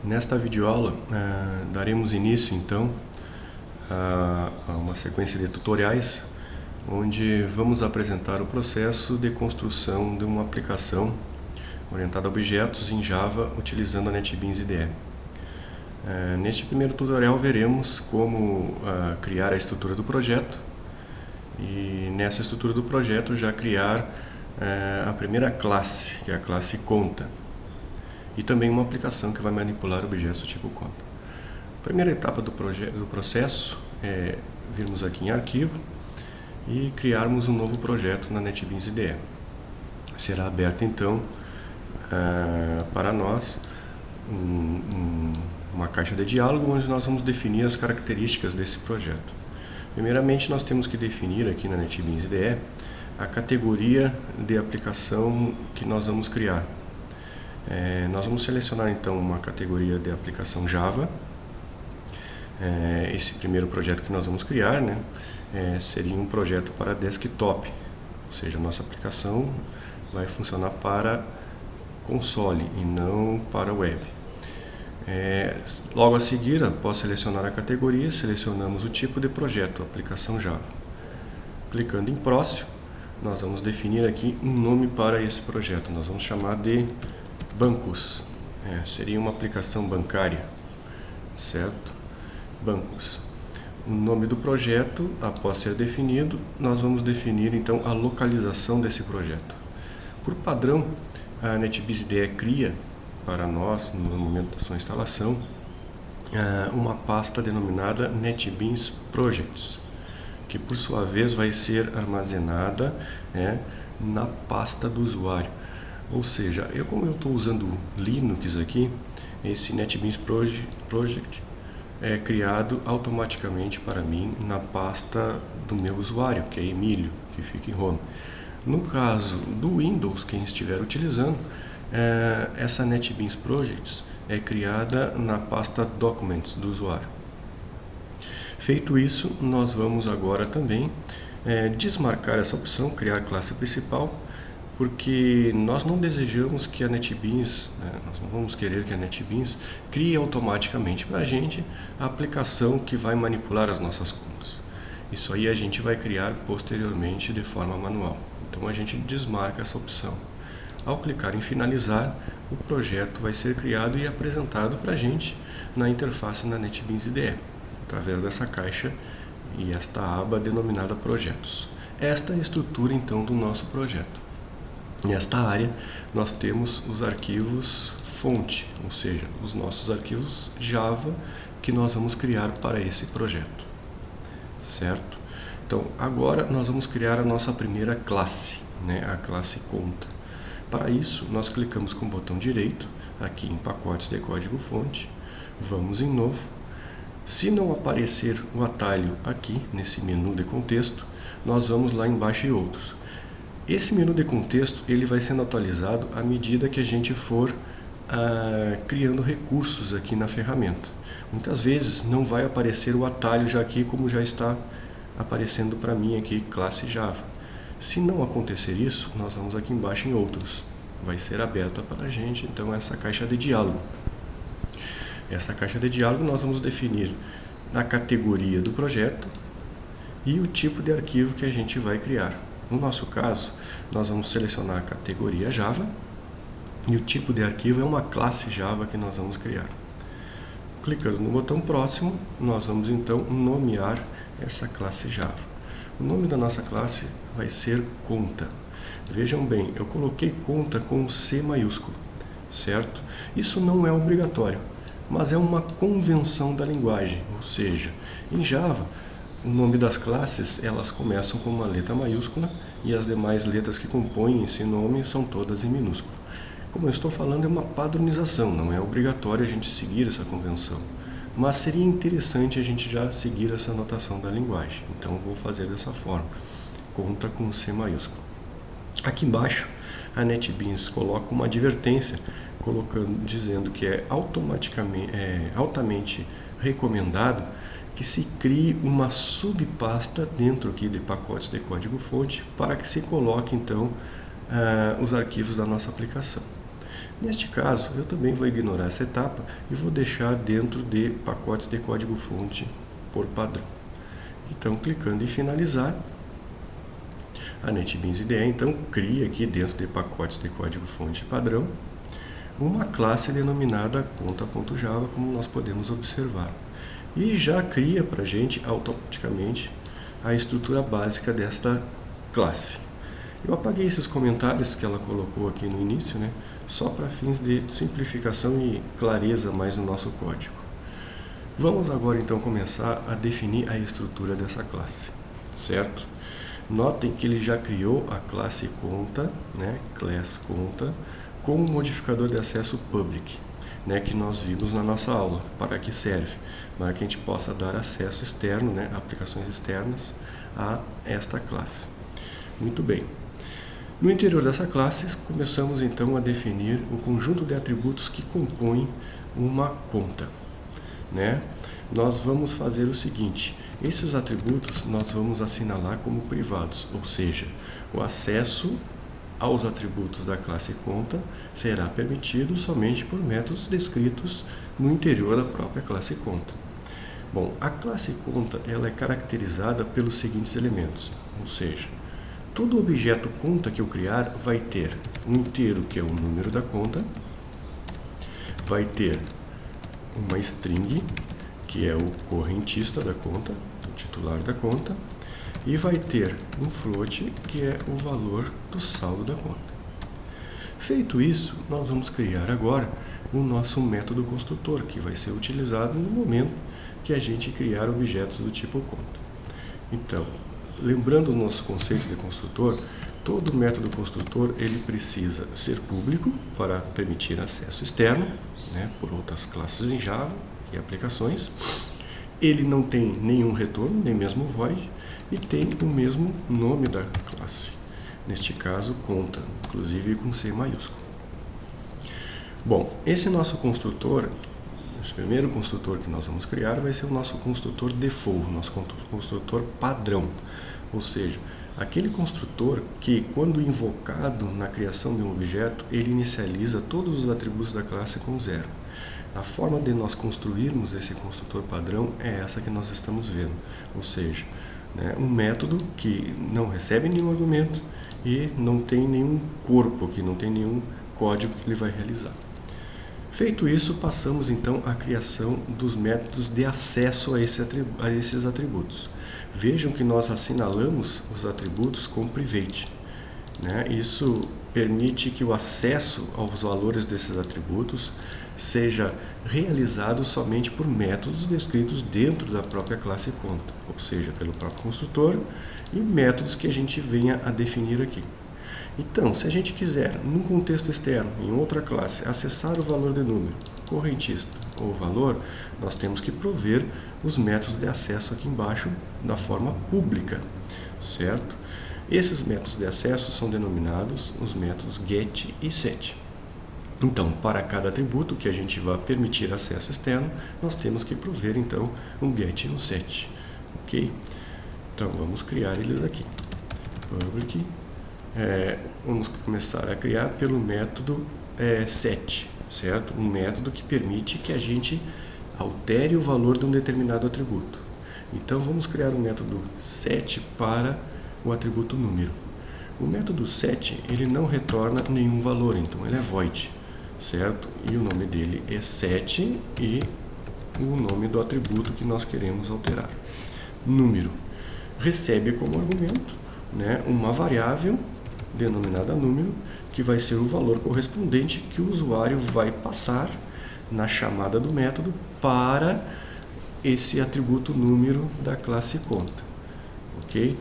Nesta videoaula, daremos início então a uma sequência de tutoriais onde vamos apresentar o processo de construção de uma aplicação orientada a objetos em Java utilizando a NetBeans IDE. Neste primeiro tutorial veremos como criar a estrutura do projeto e nessa estrutura do projeto já criar a primeira classe, que é a classe conta. E também uma aplicação que vai manipular objetos do tipo conta. A primeira etapa do processo é virmos aqui em arquivo e criarmos um novo projeto na NetBeans IDE. Será aberto então para nós uma caixa de diálogo onde nós vamos definir as características desse projeto. Primeiramente nós temos que definir aqui na NetBeans IDE a categoria de aplicação que nós vamos criar. Nós vamos selecionar então uma categoria de aplicação Java. Esse primeiro projeto que nós vamos criar, seria um projeto para desktop, ou seja, a nossa aplicação vai funcionar para console e não para web. Logo a seguir, após selecionar a categoria, selecionamos o tipo de projeto, aplicação Java. Clicando em próximo, nós vamos definir aqui um nome para esse projeto. Nós vamos chamar de bancos. Seria uma aplicação bancária, certo? Bancos. O nome do projeto, após ser definido, nós vamos definir então a localização desse projeto. Por padrão, a NetBeans IDE cria para nós, no momento da sua instalação, uma pasta denominada NetBeans Projects, que por sua vez vai ser armazenada na pasta do usuário. Ou seja, como eu estou usando Linux aqui, esse NetBeans Project é criado automaticamente para mim na pasta do meu usuário, que é Emílio, que fica em Home. No caso do Windows, quem estiver utilizando, essa NetBeans Projects é criada na pasta Documents do usuário. Feito isso, nós vamos agora também desmarcar essa opção, criar classe principal, porque nós não desejamos que a NetBeans, nós não vamos querer que a NetBeans crie automaticamente para a gente a aplicação que vai manipular as nossas contas. Isso aí a gente vai criar posteriormente de forma manual. Então a gente desmarca essa opção. Ao clicar em finalizar, o projeto vai ser criado e apresentado para a gente na interface na NetBeans IDE, através dessa caixa e esta aba denominada projetos. Esta é a estrutura então do nosso projeto. Nesta área, nós temos os arquivos fonte, ou seja, os nossos arquivos Java que nós vamos criar para esse projeto, certo? Então, agora nós vamos criar a nossa primeira classe, a classe conta. Para isso, nós clicamos com o botão direito, aqui em pacotes de código fonte, vamos em novo. Se não aparecer o atalho aqui, nesse menu de contexto, nós vamos lá embaixo em outros. Esse menu de contexto ele vai sendo atualizado à medida que a gente for criando recursos aqui na ferramenta. Muitas vezes não vai aparecer o atalho já aqui como já está aparecendo para mim aqui, classe Java. Se não acontecer isso, nós vamos aqui embaixo em outros. Vai ser aberta para a gente então essa caixa de diálogo. Essa caixa de diálogo nós vamos definir a categoria do projeto e o tipo de arquivo que a gente vai criar. No nosso caso, nós vamos selecionar a categoria Java e o tipo de arquivo é uma classe Java que nós vamos criar. Clicando no botão próximo, nós vamos então nomear essa classe Java. O nome da nossa classe vai ser conta. Vejam bem, eu coloquei conta com C maiúsculo, certo? Isso não é obrigatório, mas é uma convenção da linguagem, ou seja, em Java, o nome das classes, elas começam com uma letra maiúscula e as demais letras que compõem esse nome são todas em minúsculo. Como eu estou falando, é uma padronização, não é obrigatório a gente seguir essa convenção. Mas seria interessante a gente já seguir essa notação da linguagem. Então eu vou fazer dessa forma. Conta com C maiúsculo. Aqui embaixo, a NetBeans coloca uma advertência, dizendo que é altamente recomendado que se crie uma subpasta dentro aqui de pacotes de código fonte para que se coloque então os arquivos da nossa aplicação. Neste caso, eu também vou ignorar essa etapa e vou deixar dentro de pacotes de código-fonte por padrão. Então, clicando em finalizar, a NetBeans IDE então cria aqui dentro de pacotes de código-fonte padrão uma classe denominada conta.java, como nós podemos observar. E já cria para a gente automaticamente a estrutura básica desta classe. Eu apaguei esses comentários que ela colocou aqui no início, né, só para fins de simplificação e clareza mais no nosso código. Vamos agora então começar a definir a estrutura dessa classe, certo? Notem que ele já criou a classe conta, né, class conta, com um modificador de acesso public, né, que nós vimos na nossa aula. Para que serve? Para que a gente possa dar acesso externo, né, aplicações externas a esta classe. Muito bem. No interior dessa classe, começamos então a definir o conjunto de atributos que compõem uma conta, né? Nós vamos fazer o seguinte: esses atributos nós vamos assinalar como privados, ou seja, o acesso aos atributos da classe conta será permitido somente por métodos descritos no interior da própria classe conta. Bom, a classe conta ela é caracterizada pelos seguintes elementos, ou seja, todo objeto conta que eu criar vai ter um inteiro, que é o número da conta, vai ter uma string, que é o correntista da conta, o titular da conta, e vai ter um float, que é o valor do saldo da conta. Feito isso, nós vamos criar agora o nosso método construtor, que vai ser utilizado no momento que a gente criar objetos do tipo conta. Então, lembrando o nosso conceito de construtor, todo método construtor ele precisa ser público para permitir acesso externo, né, por outras classes em Java e aplicações. Ele não tem nenhum retorno, nem mesmo void, e tem o mesmo nome da classe. Neste caso, conta, inclusive com C maiúsculo. Bom, esse nosso construtor, esse primeiro construtor que nós vamos criar, vai ser o nosso construtor default, nosso construtor padrão. Ou seja, aquele construtor que, quando invocado na criação de um objeto, ele inicializa todos os atributos da classe com 0. A forma de nós construirmos esse construtor padrão é essa que nós estamos vendo, ou seja, né, um método que não recebe nenhum argumento e não tem nenhum corpo, que não tem nenhum código que ele vai realizar. Feito isso, passamos então à criação dos métodos de acesso a esses atributos. Vejam que nós assinalamos os atributos com private, né? Isso permite que o acesso aos valores desses atributos seja realizado somente por métodos descritos dentro da própria classe conta, ou seja, pelo próprio construtor e métodos que a gente venha a definir aqui. Então, se a gente quiser, num contexto externo, em outra classe, acessar o valor de número, correntista ou valor, nós temos que prover os métodos de acesso aqui embaixo da forma pública, certo? Esses métodos de acesso são denominados os métodos get e set. Então, para cada atributo que a gente vai permitir acesso externo, nós temos que prover então um get e um set, ok? Então, vamos criar eles aqui. Public. Vamos começar a criar pelo método set, certo? Um método que permite que a gente altere o valor de um determinado atributo. Então, vamos criar um método set para o atributo número. O método set, ele não retorna nenhum valor, então ele é void, certo? E o nome dele é set e o nome do atributo que nós queremos alterar. Número recebe como argumento, né, uma variável denominada número, que vai ser o valor correspondente que o usuário vai passar na chamada do método para esse atributo número da classe conta, ok?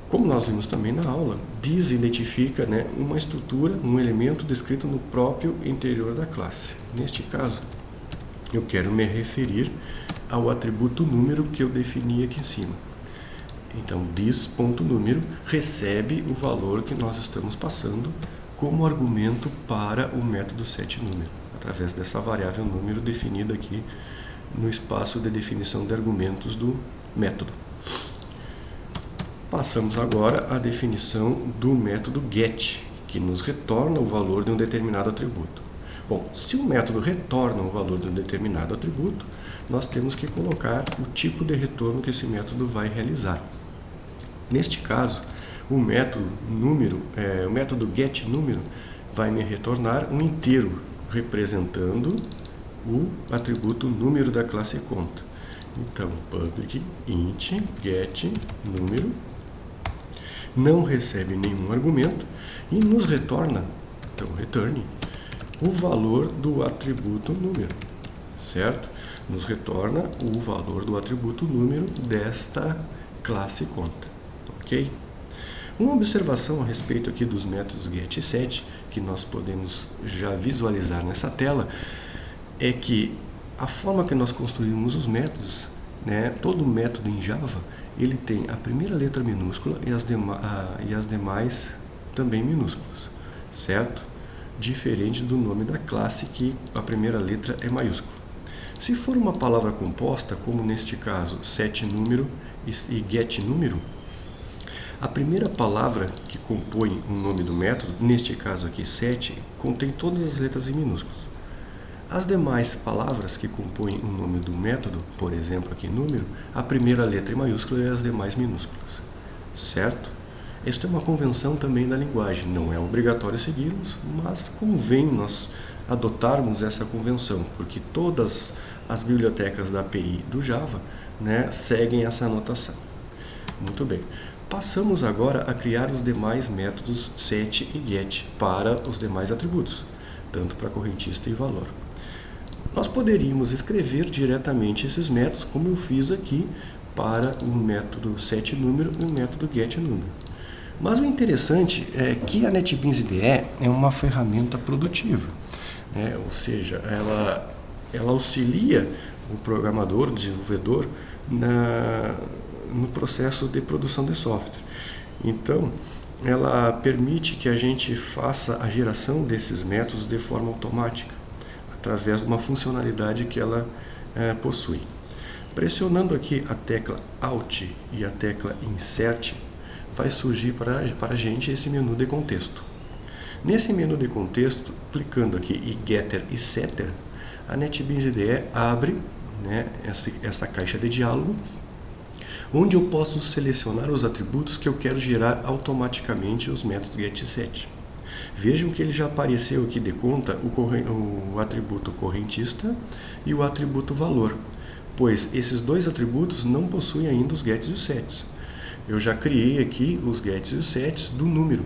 Como nós vimos também na aula, this identifica, né, uma estrutura, um elemento descrito no próprio interior da classe. Neste caso, eu quero me referir ao atributo número que eu defini aqui em cima. Então, this.número recebe o valor que nós estamos passando como argumento para o método setNúmero, através dessa variável número definida aqui no espaço de definição de argumentos do método. Passamos agora à definição do método get, que nos retorna o valor de um determinado atributo. Bom, se o método retorna o valor de um determinado atributo, nós temos que colocar o tipo de retorno que esse método vai realizar. Neste caso, o método getNúmero vai me retornar um inteiro representando o atributo número da classe conta. Então, public int getNúmero não recebe nenhum argumento e nos retorna, então return, o valor do atributo número, certo? Nos retorna o valor do atributo número desta classe conta, ok? Uma observação a respeito aqui dos métodos get e set, que nós podemos já visualizar nessa tela, é que a forma que nós construímos os métodos, todo método em Java, ele tem a primeira letra minúscula e as demais também minúsculas, certo? Diferente do nome da classe, que a primeira letra é maiúscula. Se for uma palavra composta, como neste caso setNúmero e getNúmero, a primeira palavra que compõe o nome do método, neste caso aqui set, contém todas as letras em minúsculos. As demais palavras que compõem o nome do método, por exemplo aqui número, a primeira letra é maiúscula e as demais minúsculas, certo? Esta é uma convenção também da linguagem, não é obrigatório segui-los, mas convém nós adotarmos essa convenção, porque todas as bibliotecas da API do Java seguem essa anotação. Muito bem. Passamos agora a criar os demais métodos set e get para os demais atributos, tanto para correntista e valor. Nós poderíamos escrever diretamente esses métodos, como eu fiz aqui para o método setNúmero e o método getNúmero. Mas o interessante é que a NetBeans IDE é uma ferramenta produtiva, ou seja, ela auxilia o programador, o desenvolvedor, no processo de produção de software. Então, ela permite que a gente faça a geração desses métodos de forma automática, através de uma funcionalidade que ela possui. Pressionando aqui a tecla Alt e a tecla Insert, vai surgir para a gente esse menu de contexto. Nesse menu de contexto, clicando aqui em Getter e Setter, a NetBeans IDE abre essa caixa de diálogo, onde eu posso selecionar os atributos que eu quero gerar automaticamente os métodos get e set. Vejam que ele já apareceu aqui de conta o atributo correntista e o atributo valor, pois esses dois atributos não possuem ainda os gets e os sets. Eu já criei aqui os gets e os sets do número,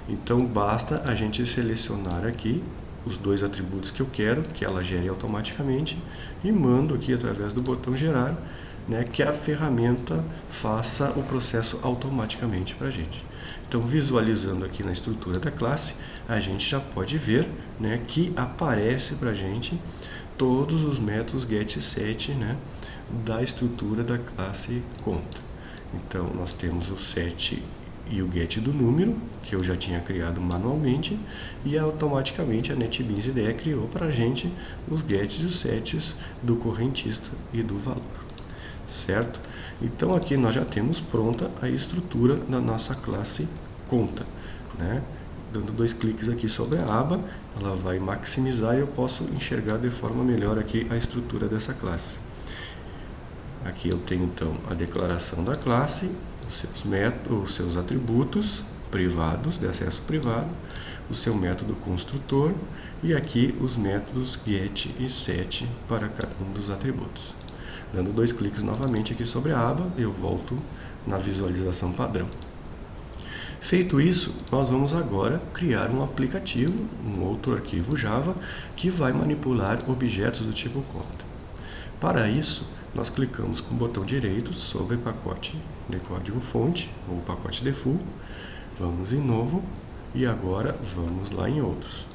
então basta a gente selecionar aqui os dois atributos que eu quero que ela gere automaticamente e mando aqui através do botão gerar, que a ferramenta faça o processo automaticamente para a gente. Então, visualizando aqui na estrutura da classe, a gente já pode ver que aparece para a gente todos os métodos get e set da estrutura da classe conta. Então, nós temos o set e o get do número, que eu já tinha criado manualmente, e automaticamente a NetBeans IDE criou para a gente os gets e os sets do correntista e do valor. Certo? Então aqui nós já temos pronta a estrutura da nossa classe conta, Dando dois cliques aqui sobre a aba, ela vai maximizar e eu posso enxergar de forma melhor aqui a estrutura dessa classe. Aqui eu tenho então a declaração da classe, os seus atributos privados, de acesso privado, o seu método construtor e aqui os métodos get e set para cada um dos atributos. Dando dois cliques novamente aqui sobre a aba, eu volto na visualização padrão. Feito isso, nós vamos agora criar um aplicativo, um outro arquivo Java, que vai manipular objetos do tipo conta. Para isso, nós clicamos com o botão direito sobre pacote de código-fonte, ou pacote default, vamos em novo, e agora vamos lá em outros.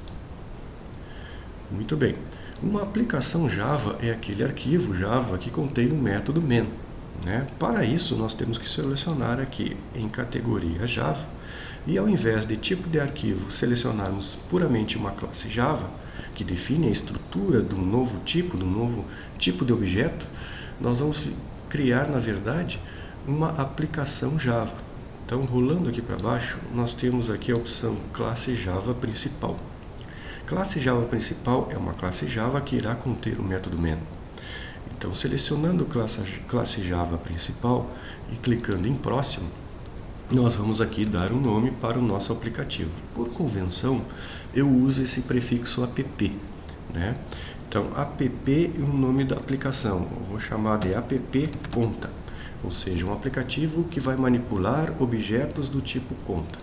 Muito bem. Uma aplicação Java é aquele arquivo Java que contém o método main. Para isso, nós temos que selecionar aqui em categoria Java e ao invés de tipo de arquivo, selecionarmos puramente uma classe Java, que define a estrutura de um novo tipo de objeto, nós vamos criar, na verdade, uma aplicação Java. Então, rolando aqui para baixo, nós temos aqui a opção classe Java principal. Classe Java principal é uma classe Java que irá conter o método main. Então, selecionando classe Java principal e clicando em próximo, nós vamos aqui dar um nome para o nosso aplicativo. Por convenção, eu uso esse prefixo app, né? Então, app é o nome da aplicação. Eu vou chamar de app conta, ou seja, um aplicativo que vai manipular objetos do tipo conta.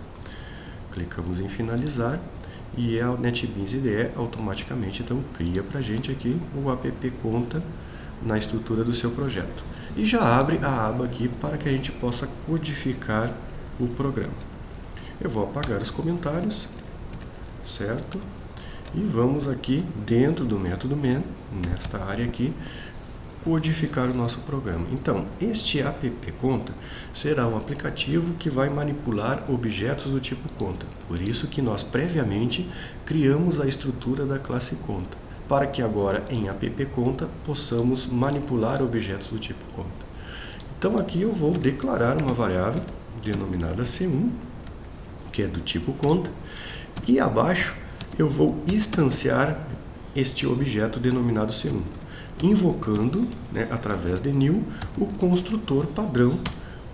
Clicamos em finalizar e a NetBeans IDE automaticamente então cria para a gente aqui o app conta na estrutura do seu projeto. E já abre a aba aqui para que a gente possa codificar o programa. Eu vou apagar os comentários, certo? E vamos aqui dentro do método main, nesta área aqui, codificar o nosso programa. Então, este app conta será um aplicativo que vai manipular objetos do tipo conta. Por isso que nós previamente criamos a estrutura da classe conta, para que agora em app conta possamos manipular objetos do tipo conta. Então aqui eu vou declarar uma variável denominada C1, que é do tipo conta, e abaixo eu vou instanciar este objeto denominado C1, invocando, né, através de new, o construtor padrão,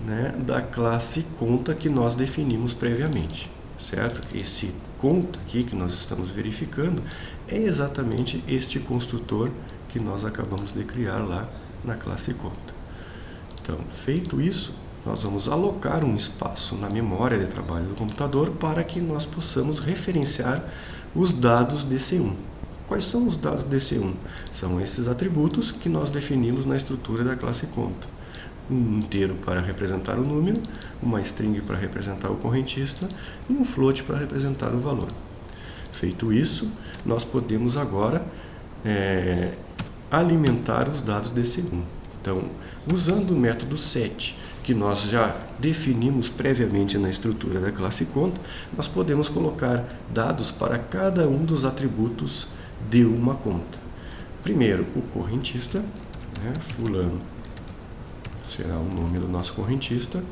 né, da classe conta que nós definimos previamente, certo? Esse conta aqui que nós estamos verificando é exatamente este construtor que nós acabamos de criar lá na classe conta. Então, feito isso, nós vamos alocar um espaço na memória de trabalho do computador para que nós possamos referenciar os dados de C1. Quais são os dados de C1? São esses atributos que nós definimos na estrutura da classe conta. Um inteiro para representar o número, uma string para representar o correntista e um float para representar o valor. Feito isso, nós podemos agora alimentar os dados de C1. Então, usando o método set, que nós já definimos previamente na estrutura da classe conta, nós podemos colocar dados para cada um dos atributos de uma conta. Primeiro, o correntista, né, fulano, será o nome do nosso correntista.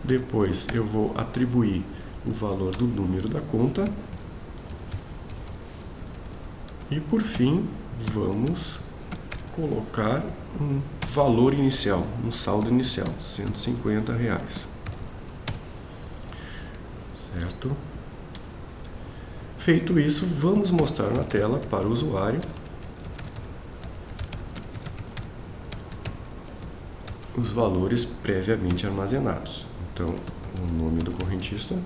Depois eu vou atribuir o valor do número da conta. E por fim, vamos colocar um valor inicial, um saldo inicial, R$150. Certo? Feito isso, vamos mostrar na tela para o usuário os valores previamente armazenados. Então, o nome do correntista,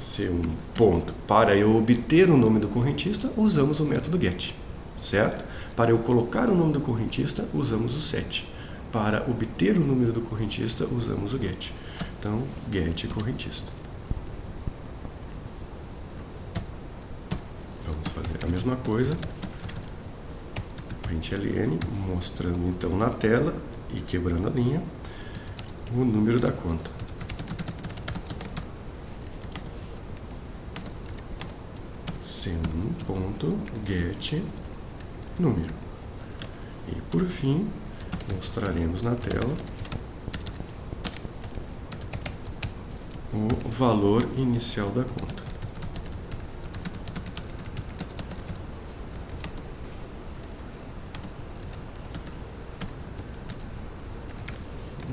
C1 ponto. Para eu obter o nome do correntista, usamos o método get, certo? Para eu colocar o nome do correntista, usamos o set. Para obter o número do correntista, usamos o get. Então, get correntista. Vamos fazer a mesma coisa. Println, mostrando então na tela e quebrando a linha o número da conta. C1.get número. E por fim, mostraremos na tela o valor inicial da conta.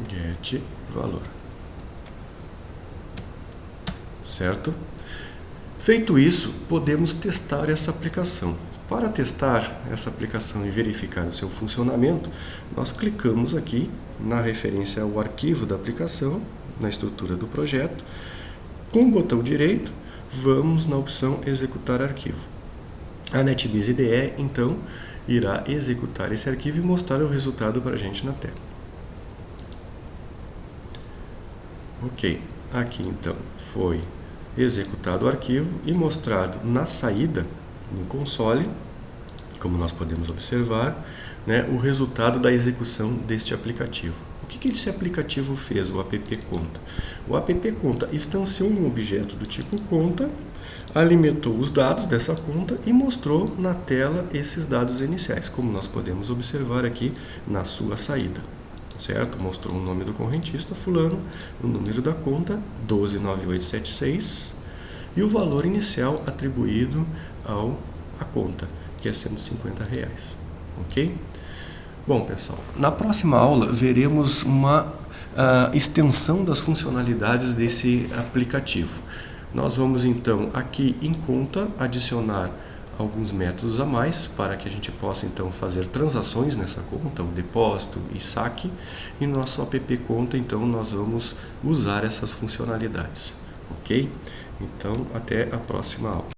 Get valor. Certo? Feito isso, podemos testar essa aplicação. Para testar essa aplicação e verificar o seu funcionamento, nós clicamos aqui na referência ao arquivo da aplicação, na estrutura do projeto. Com o botão direito, vamos na opção executar arquivo. A NetBeans IDE, então, irá executar esse arquivo e mostrar o resultado para a gente na tela. Ok, aqui então foi executado o arquivo e mostrado na saída, no console, como nós podemos observar, né, o resultado da execução deste aplicativo. O que esse aplicativo fez, o app conta? O app conta instanciou um objeto do tipo conta, alimentou os dados dessa conta e mostrou na tela esses dados iniciais, como nós podemos observar aqui na sua saída. Certo? Mostrou o nome do correntista, fulano, o número da conta, 129876, e o valor inicial atribuído à conta, que é R$150. Ok? Bom, pessoal, na próxima aula veremos uma extensão das funcionalidades desse aplicativo. Nós vamos então aqui em conta adicionar alguns métodos a mais para que a gente possa então fazer transações nessa conta, o depósito e saque, e no nosso app conta então nós vamos usar essas funcionalidades, ok? Então até a próxima aula.